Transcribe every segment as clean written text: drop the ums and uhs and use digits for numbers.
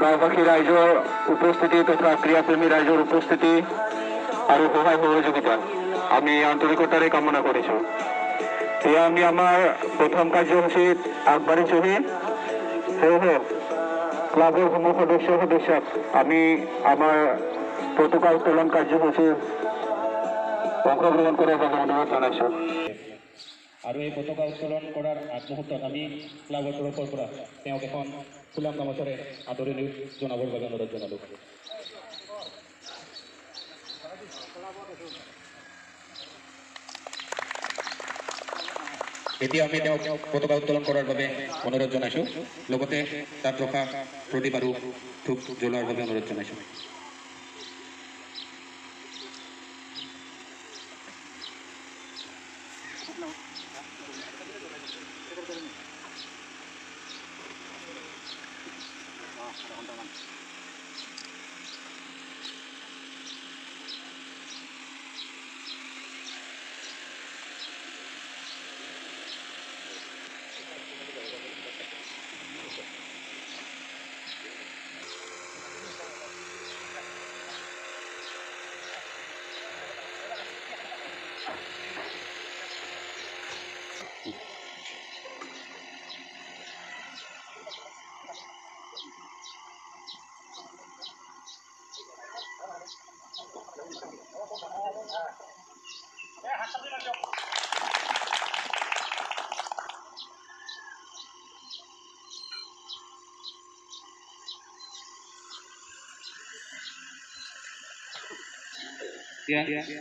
গাঁওবাসী ৰাইজৰ উপস্থিতি তথা ক্ৰীড়াপ্ৰেমী ৰাইজৰ উপস্থিতি আৰু সহায় সহযোগিতা আমি আন্তৰিকতাৰে কামনা কৰিছোঁ। এয়া আমি আমাৰ প্ৰথম কাৰ্যসূচীত আগবাঢ়িছোঁহি। সেয়েহে ক্লাবৰ সমূহ সদস্যক আমি আমাৰ পতাকা উত্তোলন কাৰ্যসূচীত অংশগ্ৰহণ কৰাৰ বাবে অনুৰোধ জনাইছোঁ। আৰু এই পতাকা উত্তোলন কৰাৰ আগমুহূৰ্তত আমি ক্লাবৰ তৰফৰ পৰা তেওঁক এখন ফুলাম গামোচাৰে আদৰণি জনাবৰ বাবে অনুৰোধ জনালোঁ। এতিয়া আমি তেওঁক পতাকা উত্তোলন কৰাৰ বাবে অনুৰোধ জনাইছোঁ। লগতে তাত ৰখা প্ৰদীপ আৰু ধূপ জ্বলোৱাৰ বাবে অনুৰোধ জনাইছোঁ।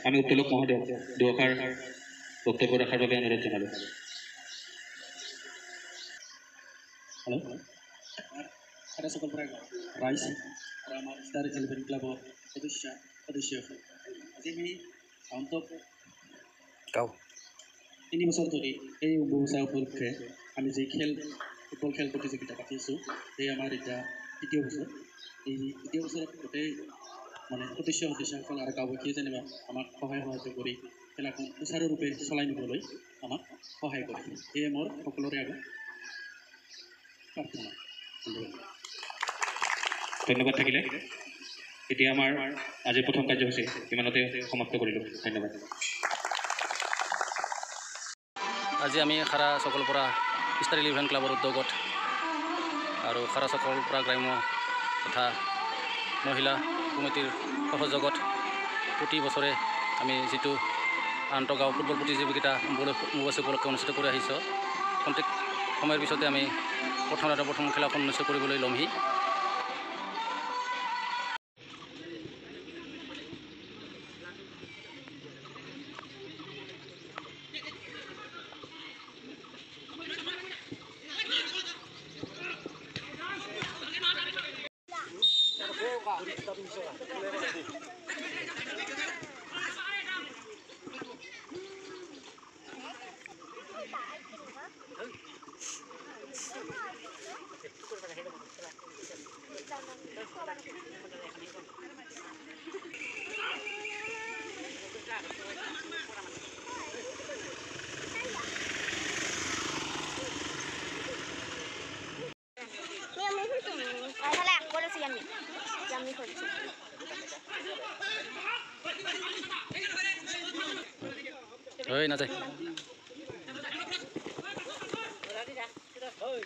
আমি উত্তোলক মহোদয় দুআষাৰ বক্তব্য ৰখাৰ বাবে অনুৰোধ জনালোঁ। সকল ৰাইজ আৰু আমাৰ ষ্টাৰ 11 ক্লাবৰ সদস্য আজি আমি অন্তত 3 বছৰ ধৰি এই অম্বুবাচী উপলক্ষে আমি যি ফুটবল খেল প্ৰতিযোগিতা পাতি আছোঁ, সেই আমাৰ এতিয়া 3য় বছৰ। এই 3য় বছৰত গোটেই সদস্যসকল আৰু গাঁওবাসীয়ে যেনিবা আমাক সহায় সহযোগ কৰি খেলাখন সুচাৰুৰূপে চলাই নিবলৈ আমাক সহায় কৰে। সেয়ে মোৰ সকলোৰে আগত প্ৰাৰ্থনা। ধন্যবাদ থাকিলে। এতিয়া আমাৰ আজিৰ প্ৰথম কাৰ্যসূচী ইমানতে সমাপ্ত কৰিলোঁ। ধন্যবাদ। আজি আমি খাৰা চকলৰ পৰা ষ্টাৰ 11 ক্লাবৰ উদ্যোগত আৰু খাৰা চকলৰ পৰা গ্ৰাম্য তথা মহিলা কমিটিৰ সহযোগত প্ৰতি বছৰে আমি যিটো আন্তঃগাঁও ফুটবল প্ৰতিযোগিতা অম্বুবাচী উপলক্ষে অনুষ্ঠিত কৰি আহিছোঁ, খন্তেক সময়ৰ পিছতে আমি প্ৰথম খেলাখন অনুষ্ঠিত কৰিবলৈ ল'মহি। Oi, nanti. Oi.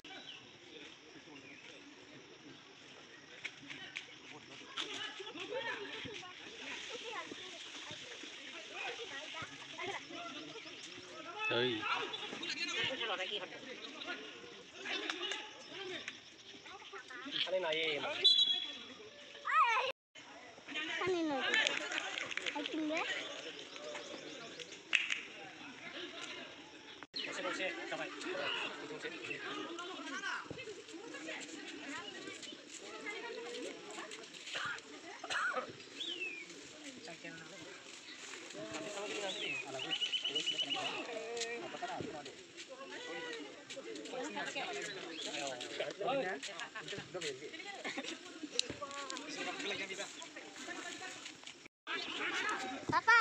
Papa.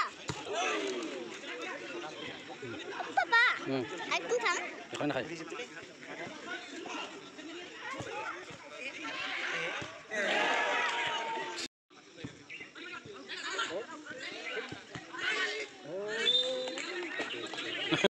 Papa. Aku kan.